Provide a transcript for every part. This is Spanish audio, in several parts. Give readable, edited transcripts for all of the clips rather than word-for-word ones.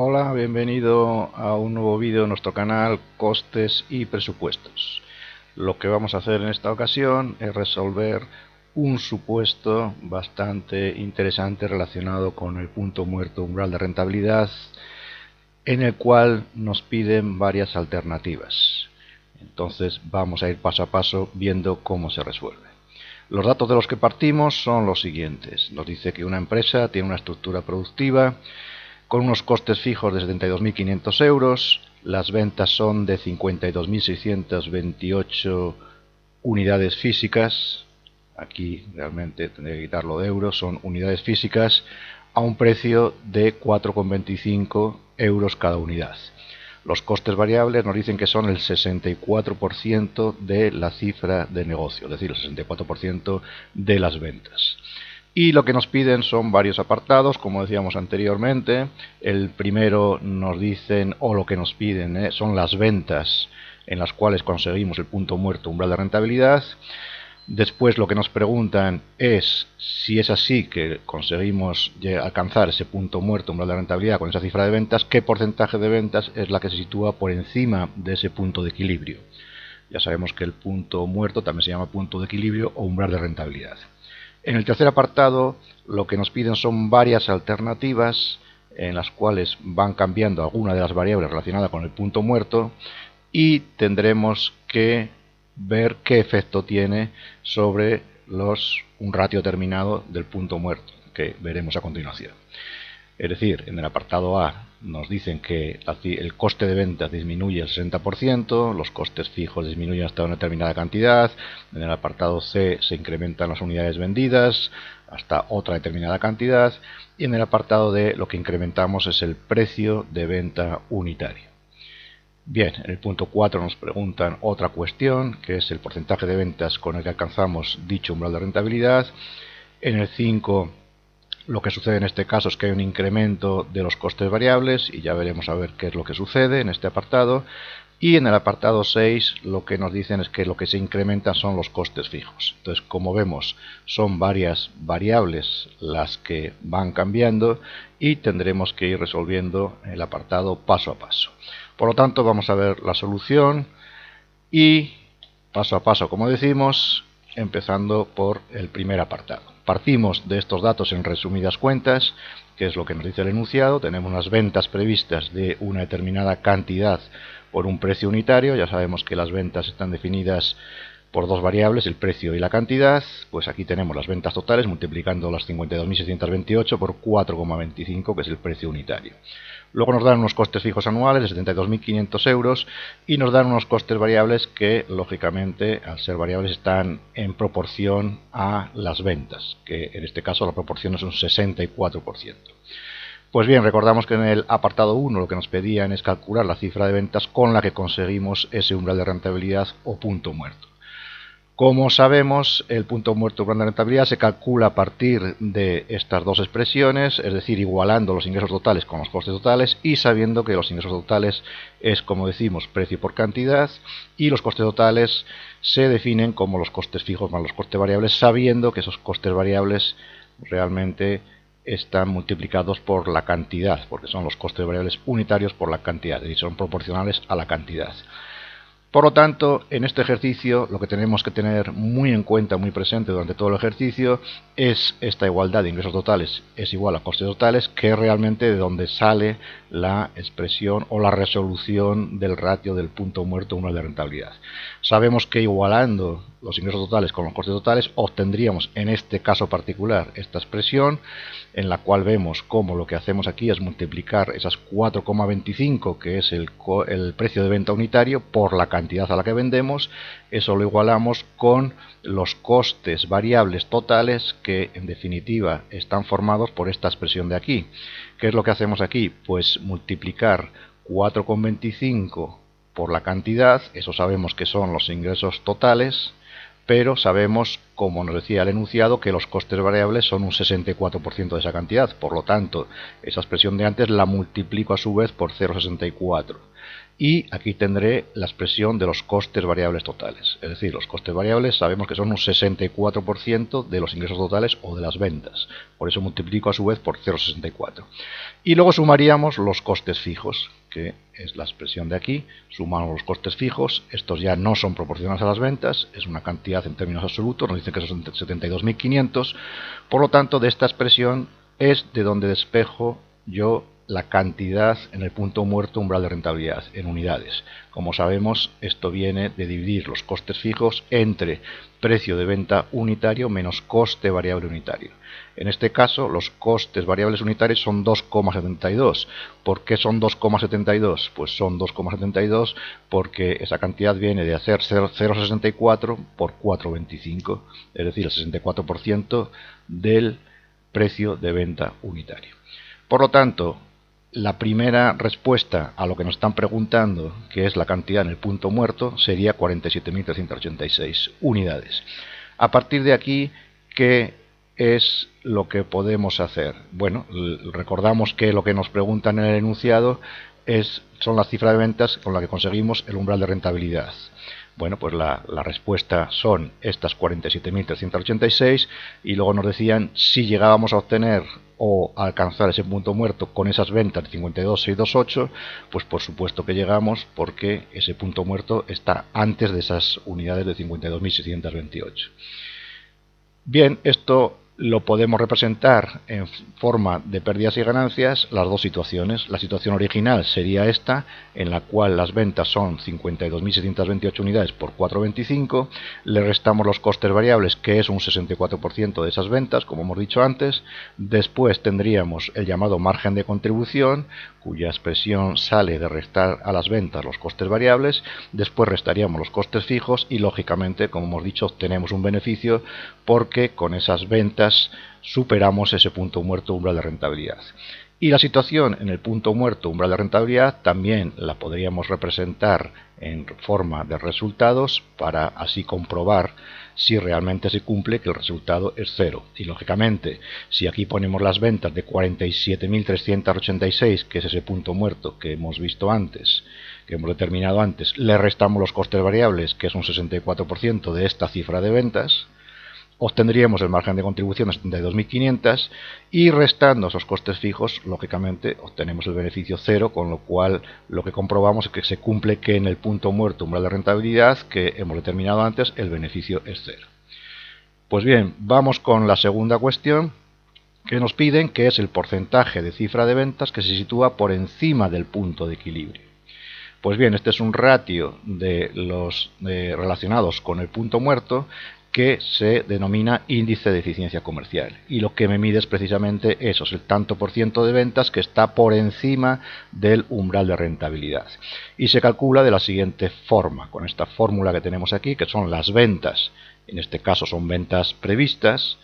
Hola, bienvenido a un nuevo vídeo de nuestro canal Costes y Presupuestos. Lo que vamos a hacer en esta ocasión es resolver un supuesto bastante interesante relacionado con el punto muerto umbral de rentabilidad, en el cual nos piden varias alternativas. Entonces vamos a ir paso a paso viendo cómo se resuelve. Los datos de los que partimos son los siguientes. Nos dice que una empresa tiene una estructura productiva con unos costes fijos de 72.500 euros, las ventas son de 52.628 unidades físicas, aquí realmente tendré que quitarlo de euros, son unidades físicas a un precio de 4,25 euros cada unidad. Los costes variables nos dicen que son el 64% de la cifra de negocio, es decir, el 64% de las ventas. Y lo que nos piden son varios apartados, como decíamos anteriormente. El primero nos dicen, o lo que nos piden, son las ventas en las cuales conseguimos el punto muerto umbral de rentabilidad. Después lo que nos preguntan es si es así que conseguimos alcanzar ese punto muerto umbral de rentabilidad con esa cifra de ventas, qué porcentaje de ventas es la que se sitúa por encima de ese punto de equilibrio. Ya sabemos que el punto muerto también se llama punto de equilibrio o umbral de rentabilidad. En el tercer apartado lo que nos piden son varias alternativas en las cuales van cambiando alguna de las variables relacionadas con el punto muerto y tendremos que ver qué efecto tiene sobre un ratio determinado del punto muerto, que veremos a continuación. Es decir, en el apartado A nos dicen que el coste de ventas disminuye el 60%, los costes fijos disminuyen hasta una determinada cantidad, en el apartado C se incrementan las unidades vendidas hasta otra determinada cantidad, y en el apartado D lo que incrementamos es el precio de venta unitario. Bien, en el punto 4 nos preguntan otra cuestión, que es el porcentaje de ventas con el que alcanzamos dicho umbral de rentabilidad. En el 5 lo que sucede en este caso es que hay un incremento de los costes variables y ya veremos a ver qué es lo que sucede en este apartado. Y en el apartado 6 lo que nos dicen es que lo que se incrementa son los costes fijos. Entonces, como vemos, son varias variables las que van cambiando y tendremos que ir resolviendo el apartado paso a paso. Por lo tanto, vamos a ver la solución y paso a paso, como decimos, empezando por el primer apartado. Partimos de estos datos en resumidas cuentas, que es lo que nos dice el enunciado. Tenemos unas ventas previstas de una determinada cantidad por un precio unitario. Ya sabemos que las ventas están definidas por dos variables, el precio y la cantidad. Pues aquí tenemos las ventas totales multiplicando las 52.628 por 4,25, que es el precio unitario. Luego nos dan unos costes fijos anuales de 72.500 euros y nos dan unos costes variables que, lógicamente, al ser variables, están en proporción a las ventas, que en este caso la proporción es un 64%. Pues bien, recordamos que en el apartado 1 lo que nos pedían es calcular la cifra de ventas con la que conseguimos ese umbral de rentabilidad o punto muerto. Como sabemos, el punto muerto umbral de rentabilidad se calcula a partir de estas dos expresiones, es decir, igualando los ingresos totales con los costes totales y sabiendo que los ingresos totales es, como decimos, precio por cantidad, y los costes totales se definen como los costes fijos más los costes variables, sabiendo que esos costes variables realmente están multiplicados por la cantidad, porque son los costes variables unitarios por la cantidad, es decir, son proporcionales a la cantidad. Por lo tanto, en este ejercicio lo que tenemos que tener muy en cuenta, muy presente durante todo el ejercicio, es esta igualdad de ingresos totales es igual a costes totales, que es realmente de donde sale la expresión o la resolución del ratio del punto muerto umbral de rentabilidad. Sabemos que igualando los ingresos totales con los costes totales obtendríamos en este caso particular esta expresión, en la cual vemos cómo lo que hacemos aquí es multiplicar esas 4,25, que es el precio de venta unitario, por la cantidad a la que vendemos. Eso lo igualamos con los costes variables totales, que en definitiva están formados por esta expresión de aquí. ¿Qué es lo que hacemos aquí? Pues multiplicar 4,25 por la cantidad, eso sabemos que son los ingresos totales, pero sabemos como nos decía el enunciado, que los costes variables son un 64% de esa cantidad. Por lo tanto, esa expresión de antes la multiplico a su vez por 0,64. Y aquí tendré la expresión de los costes variables totales. Es decir, los costes variables sabemos que son un 64% de los ingresos totales o de las ventas. Por eso multiplico a su vez por 0,64. Y luego sumaríamos los costes fijos, que es la expresión de aquí. Sumamos los costes fijos. Estos ya no son proporcionales a las ventas. Es una cantidad en términos absolutos. Nos dicen que son 72.500. Por lo tanto, de esta expresión es de donde despejo yo la cantidad en el punto muerto umbral de rentabilidad en unidades. Como sabemos, esto viene de dividir los costes fijos entre precio de venta unitario menos coste variable unitario. En este caso, los costes variables unitarios son 2,72. ¿Por qué son 2,72? Pues son 2,72 porque esa cantidad viene de hacer 0,64 por 4,25, es decir, el 64% del precio de venta unitario. Por lo tanto, la primera respuesta a lo que nos están preguntando, que es la cantidad en el punto muerto, sería 47.386 unidades. A partir de aquí, ¿qué es lo que podemos hacer? Bueno, recordamos que lo que nos preguntan en el enunciado son las cifras de ventas con las que conseguimos el umbral de rentabilidad. Bueno, pues la respuesta son estas 47.386 y luego nos decían si llegábamos a obtener o a alcanzar ese punto muerto con esas ventas de 52.628, pues por supuesto que llegamos porque ese punto muerto está antes de esas unidades de 52.628. Bien, esto lo podemos representar en forma de pérdidas y ganancias, las dos situaciones. La situación original sería esta, en la cual las ventas son 52.628 unidades por 4,25, le restamos los costes variables, que es un 64% de esas ventas, como hemos dicho antes. Después tendríamos el llamado margen de contribución, cuya expresión sale de restar a las ventas los costes variables. Después restaríamos los costes fijos y, lógicamente, como hemos dicho, obtenemos un beneficio porque con esas ventas superamos ese punto muerto umbral de rentabilidad. Y la situación en el punto muerto umbral de rentabilidad también la podríamos representar en forma de resultados para así comprobar si realmente se cumple que el resultado es cero. Y lógicamente, si aquí ponemos las ventas de 47.386, que es ese punto muerto que hemos visto antes, que hemos determinado antes, le restamos los costes variables, que es un 64% de esta cifra de ventas, obtendríamos el margen de contribución de 72.500 y restando esos costes fijos, lógicamente obtenemos el beneficio cero, con lo cual lo que comprobamos es que se cumple que en el punto muerto umbral de rentabilidad que hemos determinado antes, el beneficio es cero. Pues bien, vamos con la segunda cuestión que nos piden, que es el porcentaje de cifra de ventas que se sitúa por encima del punto de equilibrio. Pues bien, este es un ratio de los relacionados con el punto muerto que se denomina índice de eficiencia comercial, y lo que me mide es precisamente eso, es el tanto por ciento de ventas que está por encima del umbral de rentabilidad, y se calcula de la siguiente forma, con esta fórmula que tenemos aquí, que son las ventas, en este caso son ventas previstas,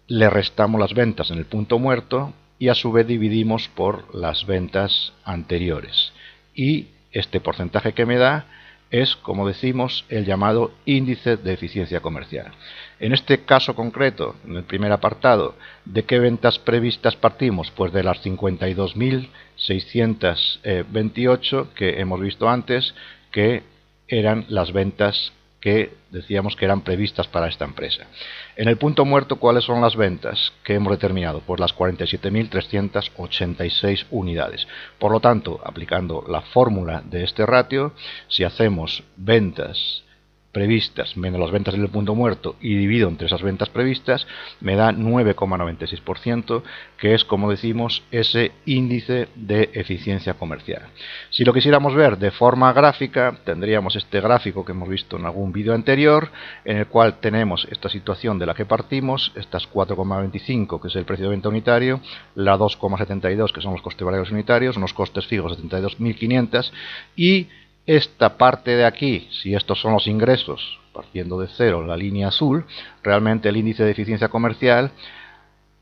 le restamos las ventas en el punto muerto y a su vez dividimos por las ventas anteriores, y este porcentaje que me da es, como decimos, el llamado índice de eficiencia comercial. En este caso concreto, en el primer apartado, ¿de qué ventas previstas partimos? Pues de las 52.628 que hemos visto antes, que eran las ventas que decíamos que eran previstas para esta empresa. En el punto muerto, ¿cuáles son las ventas que hemos determinado? Pues las 47.386 unidades. Por lo tanto, aplicando la fórmula de este ratio, si hacemos ventas previstas menos las ventas del punto muerto y divido entre esas ventas previstas, me da 9,96%, que es, como decimos, ese índice de eficiencia comercial. Si lo quisiéramos ver de forma gráfica, tendríamos este gráfico que hemos visto en algún vídeo anterior, en el cual tenemos esta situación de la que partimos, estas 4,25, que es el precio de venta unitario, la 2,72, que son los costes variables unitarios, unos costes fijos de 72.500, y esta parte de aquí, si estos son los ingresos, partiendo de cero, la línea azul, realmente el índice de eficiencia comercial,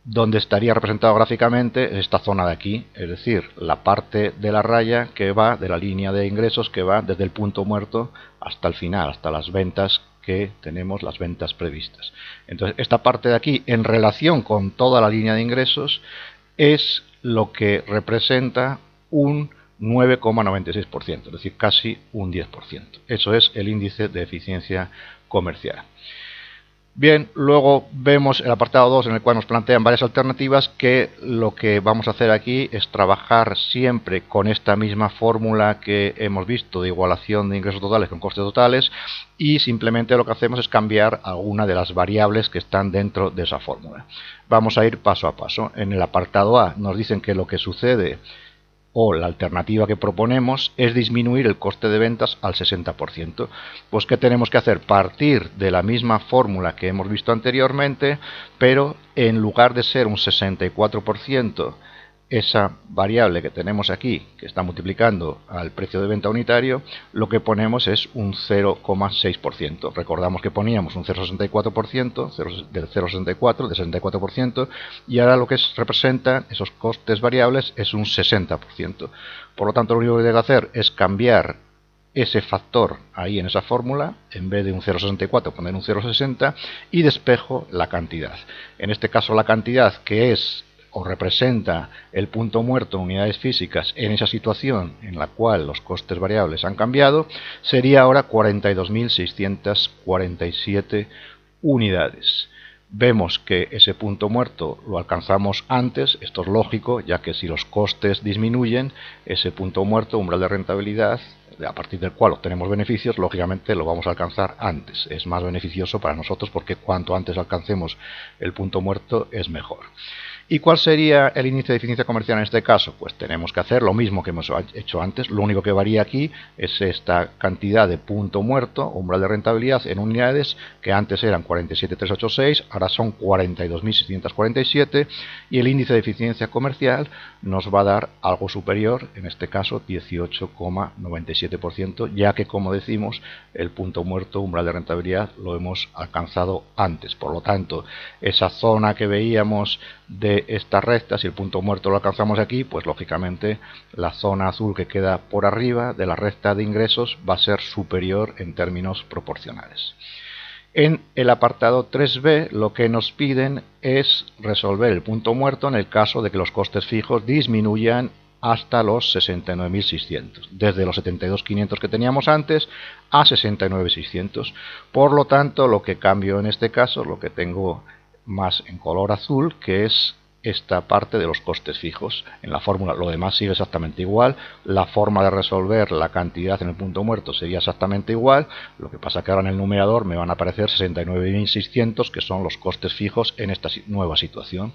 donde estaría representado gráficamente, es esta zona de aquí, es decir, la parte de la raya que va de la línea de ingresos que va desde el punto muerto hasta el final, hasta las ventas que tenemos las ventas previstas. Entonces, esta parte de aquí, en relación con toda la línea de ingresos, es lo que representa un 9,96%, es decir, casi un 10%. Eso es el índice de eficiencia comercial. Bien, luego vemos el apartado 2 en el cual nos plantean varias alternativas, que lo que vamos a hacer aquí es trabajar siempre con esta misma fórmula que hemos visto de igualación de ingresos totales con costes totales, y simplemente lo que hacemos es cambiar alguna de las variables que están dentro de esa fórmula. Vamos a ir paso a paso. En el apartado A nos dicen que lo que sucede, o la alternativa que proponemos, es disminuir el coste de ventas al 60%. Pues ¿qué tenemos que hacer? Partir de la misma fórmula que hemos visto anteriormente, pero en lugar de ser un 64%, esa variable que tenemos aquí, que está multiplicando al precio de venta unitario, lo que ponemos es un 0,6%. Recordamos que poníamos un 0,64%, del 0,64, de 64%, y ahora lo que representa esos costes variables es un 60%. Por lo tanto, lo único que tengo que hacer es cambiar ese factor ahí en esa fórmula, en vez de un 0,64 poner un 0,60, y despejo la cantidad. En este caso, la cantidad que es o representa el punto muerto en unidades físicas en esa situación en la cual los costes variables han cambiado, sería ahora 42.647 unidades. Vemos que ese punto muerto lo alcanzamos antes. Esto es lógico, ya que si los costes disminuyen, ese punto muerto, umbral de rentabilidad, a partir del cual obtenemos beneficios, lógicamente lo vamos a alcanzar antes. Es más beneficioso para nosotros porque cuanto antes alcancemos el punto muerto es mejor. ¿Y cuál sería el índice de eficiencia comercial en este caso? Pues tenemos que hacer lo mismo que hemos hecho antes. Lo único que varía aquí es esta cantidad de punto muerto, umbral de rentabilidad en unidades, que antes eran 47.386, ahora son 42.647, y el índice de eficiencia comercial nos va a dar algo superior, en este caso 18,97%, ya que, como decimos, el punto muerto, umbral de rentabilidad, lo hemos alcanzado antes. Por lo tanto, esa zona que veíamos de esta recta, si el punto muerto lo alcanzamos aquí, pues lógicamente la zona azul que queda por arriba de la recta de ingresos va a ser superior en términos proporcionales. En el apartado 3b lo que nos piden es resolver el punto muerto en el caso de que los costes fijos disminuyan hasta los 69.600, desde los 72.500 que teníamos antes a 69.600. Por lo tanto, lo que cambio en este caso, lo que tengo más en color azul, que es esta parte de los costes fijos. En la fórmula lo demás sigue exactamente igual, la forma de resolver la cantidad en el punto muerto sería exactamente igual, lo que pasa que ahora en el numerador me van a aparecer 69.600, que son los costes fijos en esta nueva situación.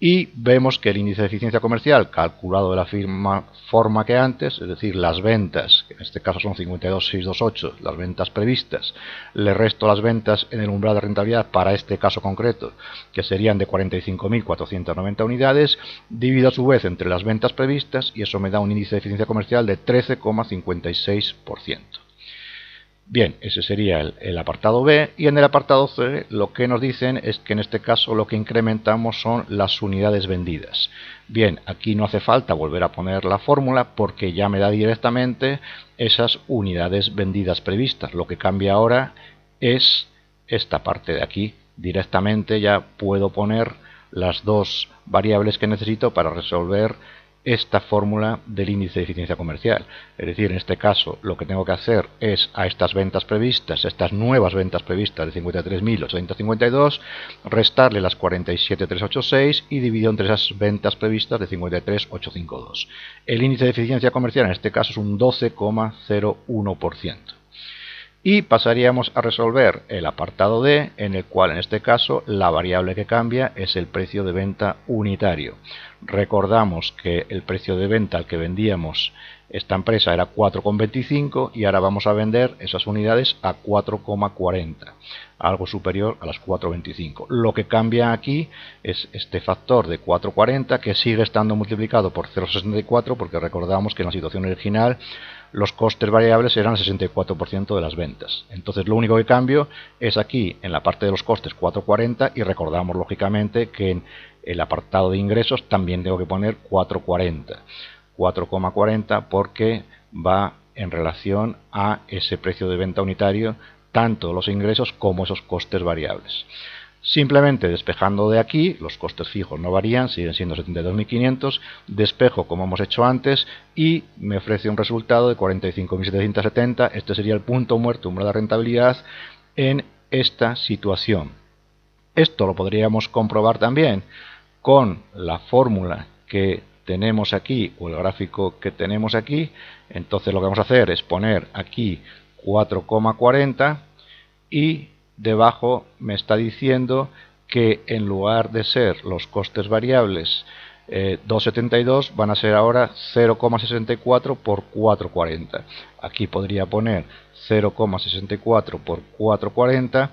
Y vemos que el índice de eficiencia comercial, calculado de la misma forma que antes, es decir, las ventas, que en este caso son 52.628, las ventas previstas, le resto las ventas en el umbral de rentabilidad para este caso concreto, que serían de 45.490 unidades, divido a su vez entre las ventas previstas, y eso me da un índice de eficiencia comercial de 13,56%. Bien, ese sería el apartado B, y en el apartado C lo que nos dicen es que en este caso lo que incrementamos son las unidades vendidas. Bien, aquí no hace falta volver a poner la fórmula porque ya me da directamente esas unidades vendidas previstas. Lo que cambia ahora es esta parte de aquí. Directamente ya puedo poner las dos variables que necesito para resolver esta fórmula del índice de eficiencia comercial. Es decir, en este caso lo que tengo que hacer es a estas ventas previstas, estas nuevas ventas previstas de 53.852, restarle las 47.386 y dividido entre esas ventas previstas de 53.852. El índice de eficiencia comercial en este caso es un 12,01%. Y pasaríamos a resolver el apartado D, en el cual en este caso la variable que cambia es el precio de venta unitario. Recordamos que el precio de venta al que vendíamos esta empresa era 4,25 y ahora vamos a vender esas unidades a 4,40, algo superior a las 4,25. Lo que cambia aquí es este factor de 4,40, que sigue estando multiplicado por 0,64, porque recordamos que en la situación original los costes variables eran el 64% de las ventas. Entonces lo único que cambio es aquí en la parte de los costes 4,40, y recordamos lógicamente que en el apartado de ingresos también tengo que poner 4,40 porque va en relación a ese precio de venta unitario tanto los ingresos como esos costes variables. Simplemente despejando de aquí, los costes fijos no varían, siguen siendo 72.500, despejo como hemos hecho antes y me ofrece un resultado de 45.770. Este sería el punto muerto, umbral de rentabilidad en esta situación. Esto lo podríamos comprobar también con la fórmula que tenemos aquí o el gráfico que tenemos aquí. Entonces lo que vamos a hacer es poner aquí 4,40 y debajo me está diciendo que en lugar de ser los costes variables 2,72 van a ser ahora 0,64 por 4,40. Aquí podría poner 0,64 por 4,40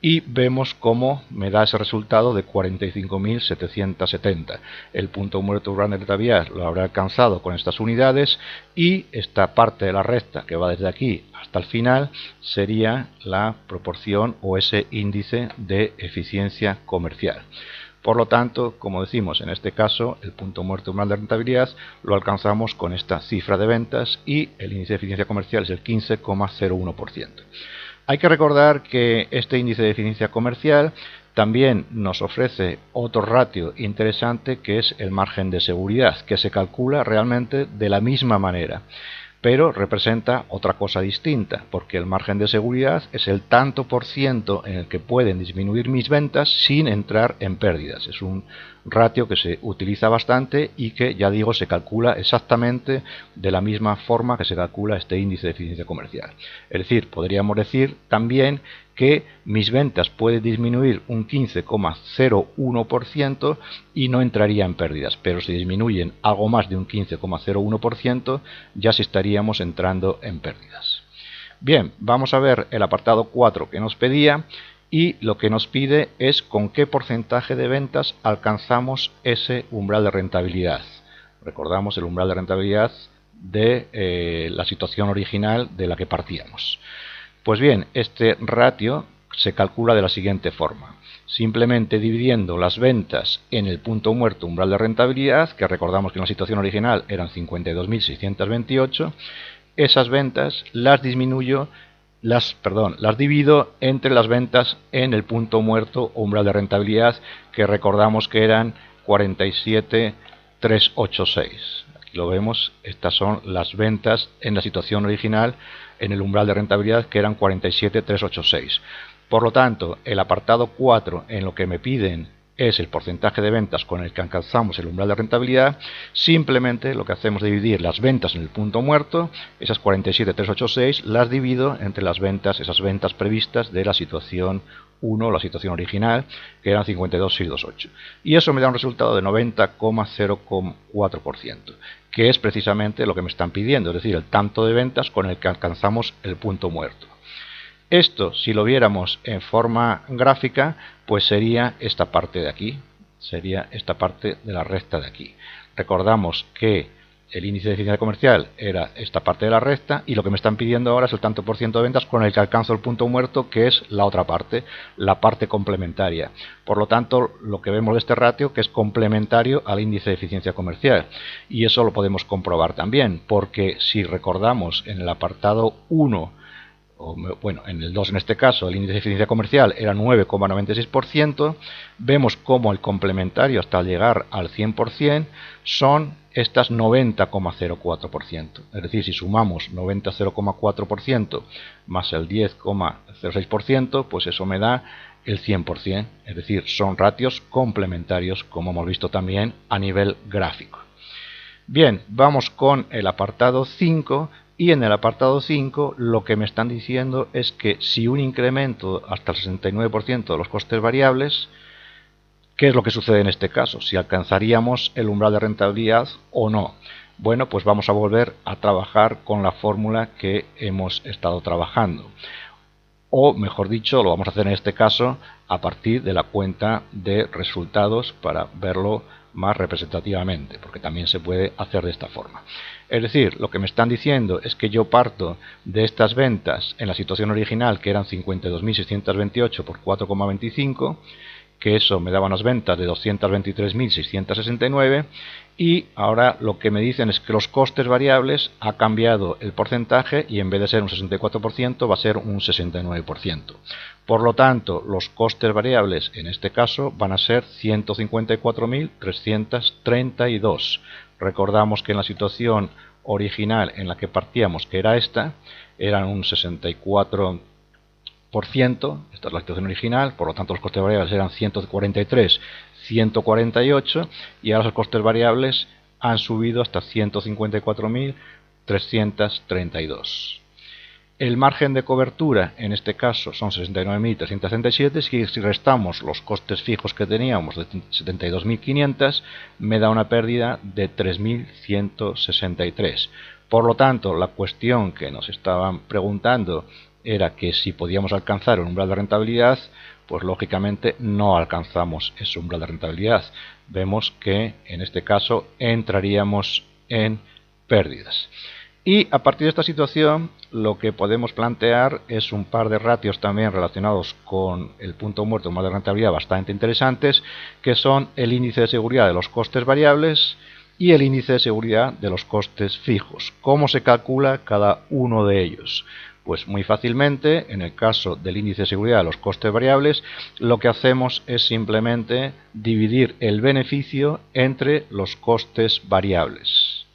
y vemos cómo me da ese resultado de 45.770. El punto muerto umbral de rentabilidad lo habrá alcanzado con estas unidades y esta parte de la recta que va desde aquí hasta el final sería la proporción o ese índice de eficiencia comercial. Por lo tanto, como decimos, en este caso el punto muerto umbral de rentabilidad lo alcanzamos con esta cifra de ventas y el índice de eficiencia comercial es el 15,01%. Hay que recordar que este índice de eficiencia comercial también nos ofrece otro ratio interesante, que es el margen de seguridad, que se calcula realmente de la misma manera, pero representa otra cosa distinta, porque el margen de seguridad es el tanto por ciento en el que pueden disminuir mis ventas sin entrar en pérdidas. Es un ratio que se utiliza bastante y que, ya digo, se calcula exactamente de la misma forma que se calcula este índice de eficiencia comercial. Es decir, podríamos decir también que mis ventas pueden disminuir un 15,01% y no entraría en pérdidas, pero si disminuyen algo más de un 15,01% ya sí estaríamos entrando en pérdidas. Bien, vamos a ver el apartado 4 que nos pedía, y lo que nos pide es con qué porcentaje de ventas alcanzamos ese umbral de rentabilidad. Recordamos el umbral de rentabilidad de la situación original de la que partíamos. Pues bien, este ratio se calcula de la siguiente forma. Simplemente dividiendo las ventas en el punto muerto umbral de rentabilidad, que recordamos que en la situación original eran 52.628, esas ventas las divido entre las ventas en el punto muerto umbral de rentabilidad, que recordamos que eran 47.386. Aquí lo vemos, estas son las ventas en la situación original en el umbral de rentabilidad, que eran 47.386. Por lo tanto, el apartado 4 en lo que me piden es el porcentaje de ventas con el que alcanzamos el umbral de rentabilidad. Simplemente lo que hacemos es dividir las ventas en el punto muerto, esas 47.386, las divido entre las ventas, esas ventas previstas de la situación 1, la situación original, que eran 52.628. Y eso me da un resultado de 90,04%, que es precisamente lo que me están pidiendo, es decir, el tanto de ventas con el que alcanzamos el punto muerto. Esto, si lo viéramos en forma gráfica, pues sería esta parte de aquí, sería esta parte de la recta de aquí. Recordamos que el índice de eficiencia comercial era esta parte de la recta y lo que me están pidiendo ahora es el tanto por ciento de ventas con el que alcanzo el punto muerto, que es la otra parte, la parte complementaria. Por lo tanto, lo que vemos de este ratio que es complementario al índice de eficiencia comercial, y eso lo podemos comprobar también, porque si recordamos en el apartado 1, bueno, en el 2 en este caso, el índice de eficiencia comercial era 9,96%, vemos como el complementario hasta llegar al 100% son estas 90,04%. Es decir, si sumamos 90,04% más el 10,06%, pues eso me da el 100%. Es decir, son ratios complementarios, como hemos visto también a nivel gráfico. Bien, vamos con el apartado 5. Y en el apartado 5 lo que me están diciendo es que si un incremento hasta el 69% de los costes variables, ¿qué es lo que sucede en este caso? Si alcanzaríamos el umbral de rentabilidad o no. Bueno, pues vamos a volver a trabajar con la fórmula que hemos estado trabajando. O mejor dicho, lo vamos a hacer en este caso a partir de la cuenta de resultados para verlo más representativamente, porque también se puede hacer de esta forma. Es decir, lo que me están diciendo es que yo parto de estas ventas en la situación original, que eran 52.628 por 4,25, que eso me daba unas ventas de 223.669, y ahora lo que me dicen es que los costes variables ha cambiado el porcentaje y en vez de ser un 64% va a ser un 69%. Por lo tanto, los costes variables en este caso van a ser 154.332. Recordamos que en la situación original en la que partíamos, que era esta, eran un 64%, esta es la situación original, por lo tanto los costes variables eran 143, 148, y ahora los costes variables han subido hasta 154.332. El margen de cobertura en este caso son 69.367, si restamos los costes fijos que teníamos de 72.500, me da una pérdida de 3.163. Por lo tanto, la cuestión que nos estaban preguntando era que si podíamos alcanzar un umbral de rentabilidad, pues lógicamente no alcanzamos ese umbral de rentabilidad. Vemos que en este caso entraríamos en pérdidas. Y a partir de esta situación lo que podemos plantear es un par de ratios también relacionados con el punto muerto, umbral de rentabilidad, bastante interesantes, que son el índice de seguridad de los costes variables y el índice de seguridad de los costes fijos. ¿Cómo se calcula cada uno de ellos? Pues muy fácilmente, en el caso del índice de seguridad de los costes variables, lo que hacemos es simplemente dividir el beneficio entre los costes variables.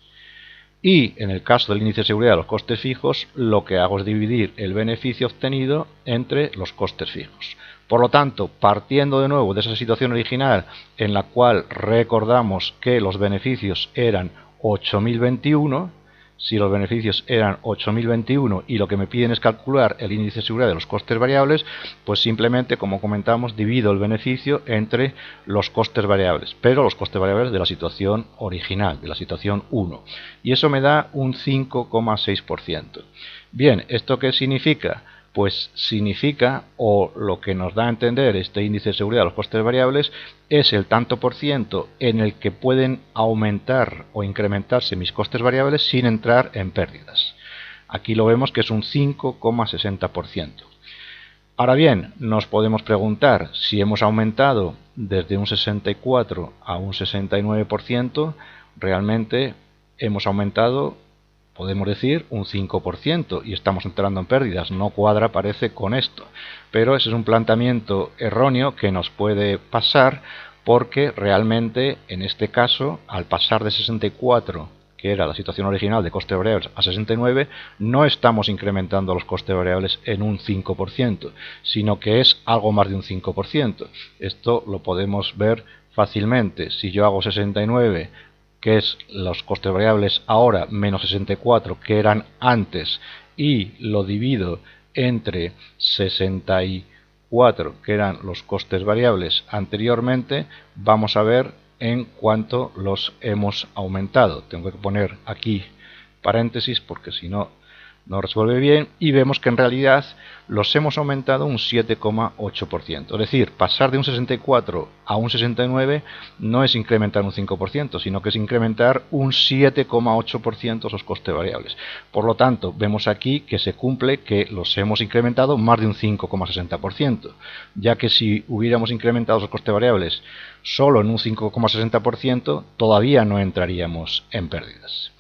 Y en el caso del índice de seguridad de los costes fijos, lo que hago es dividir el beneficio obtenido entre los costes fijos. Por lo tanto, partiendo de nuevo de esa situación original en la cual recordamos que los beneficios eran 8.021, si los beneficios eran 8.021 y lo que me piden es calcular el índice de seguridad de los costes variables, pues simplemente, como comentamos, divido el beneficio entre los costes variables, pero los costes variables de la situación original, de la situación 1. Y eso me da un 5,6%. Bien, ¿esto qué significa? Pues significa, o lo que nos da a entender este índice de seguridad de los costes variables, es el tanto por ciento en el que pueden aumentar o incrementarse mis costes variables sin entrar en pérdidas. Aquí lo vemos que es un 5,60%. Ahora bien, nos podemos preguntar si hemos aumentado desde un 64 a un 69%, realmente hemos aumentado, podemos decir, un 5% y estamos entrando en pérdidas. No cuadra, parece, con esto. Pero ese es un planteamiento erróneo que nos puede pasar porque realmente, en este caso, al pasar de 64, que era la situación original de costes variables, a 69, no estamos incrementando los costes variables en un 5%, sino que es algo más de un 5%. Esto lo podemos ver fácilmente. Si yo hago 69, que es los costes variables ahora, menos 64 que eran antes, y lo divido entre 64 que eran los costes variables anteriormente, vamos a ver en cuánto los hemos aumentado. Tengo que poner aquí paréntesis porque si no, no resuelve bien, y vemos que en realidad los hemos aumentado un 7,8%. Es decir, pasar de un 64 a un 69 no es incrementar un 5%, sino que es incrementar un 7,8% esos costes variables. Por lo tanto, vemos aquí que se cumple que los hemos incrementado más de un 5,60%, ya que si hubiéramos incrementado los costes variables solo en un 5,60%, todavía no entraríamos en pérdidas.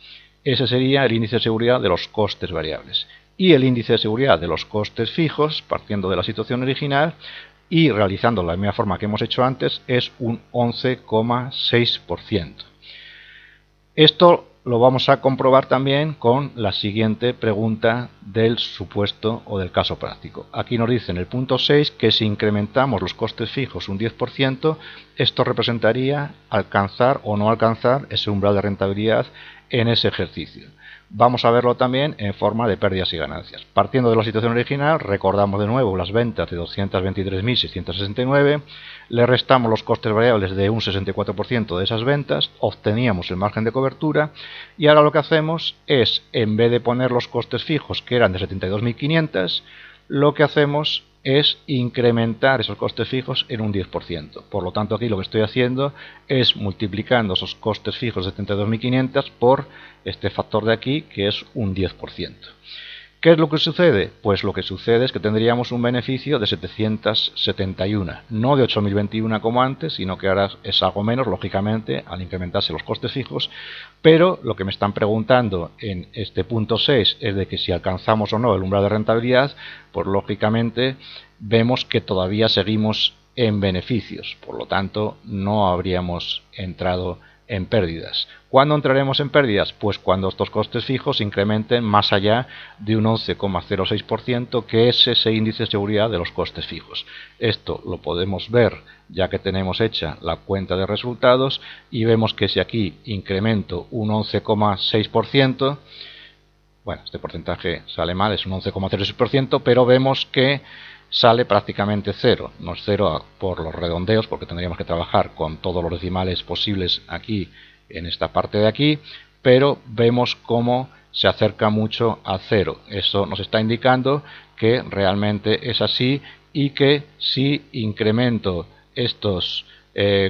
Ese sería el índice de seguridad de los costes variables. Y el índice de seguridad de los costes fijos, partiendo de la situación original y realizando de la misma forma que hemos hecho antes, es un 11,6%. Esto lo vamos a comprobar también con la siguiente pregunta del supuesto o del caso práctico. Aquí nos dice en el punto 6 que si incrementamos los costes fijos un 10%, esto representaría alcanzar o no alcanzar ese umbral de rentabilidad en ese ejercicio. Vamos a verlo también en forma de pérdidas y ganancias. Partiendo de la situación original, recordamos de nuevo las ventas de 223.669, le restamos los costes variables de un 64% de esas ventas, obteníamos el margen de cobertura, y ahora lo que hacemos es, en vez de poner los costes fijos que eran de 72.500, lo que hacemos es incrementar esos costes fijos en un 10%. Por lo tanto, aquí lo que estoy haciendo es multiplicando esos costes fijos de 72.500 por este factor de aquí, que es un 10%. ¿Qué es lo que sucede? Pues lo que sucede es que tendríamos un beneficio de 771, no de 8021 como antes, sino que ahora es algo menos, lógicamente, al incrementarse los costes fijos, pero lo que me están preguntando en este punto 6 es de que si alcanzamos o no el umbral de rentabilidad, pues lógicamente vemos que todavía seguimos en beneficios, por lo tanto no habríamos entrado en pérdidas. ¿Cuándo entraremos en pérdidas? Pues cuando estos costes fijos incrementen más allá de un 11,06%, que es ese índice de seguridad de los costes fijos. Esto lo podemos ver ya que tenemos hecha la cuenta de resultados y vemos que si aquí incremento un 11,6%, bueno, este porcentaje sale mal, es un 11,06%, pero vemos que sale prácticamente cero. No es cero por los redondeos, porque tendríamos que trabajar con todos los decimales posibles aquí en esta parte de aquí, pero vemos cómo se acerca mucho a cero. Eso nos está indicando que realmente es así y que si incremento estos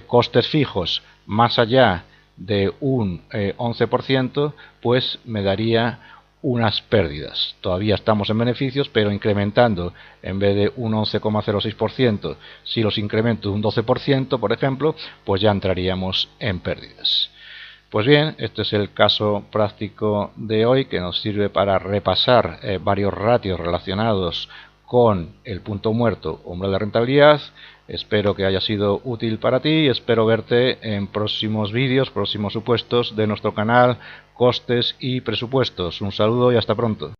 costes fijos más allá de un 11%, pues me daría unas pérdidas. Todavía estamos en beneficios, pero incrementando en vez de un 11,06%, si los incremento un 12%, por ejemplo, pues ya entraríamos en pérdidas. Pues bien, este es el caso práctico de hoy que nos sirve para repasar varios ratios relacionados con el punto muerto umbral de rentabilidad. Espero que haya sido útil para ti y espero verte en próximos vídeos, próximos supuestos de nuestro canal Costes y Presupuestos. Un saludo y hasta pronto.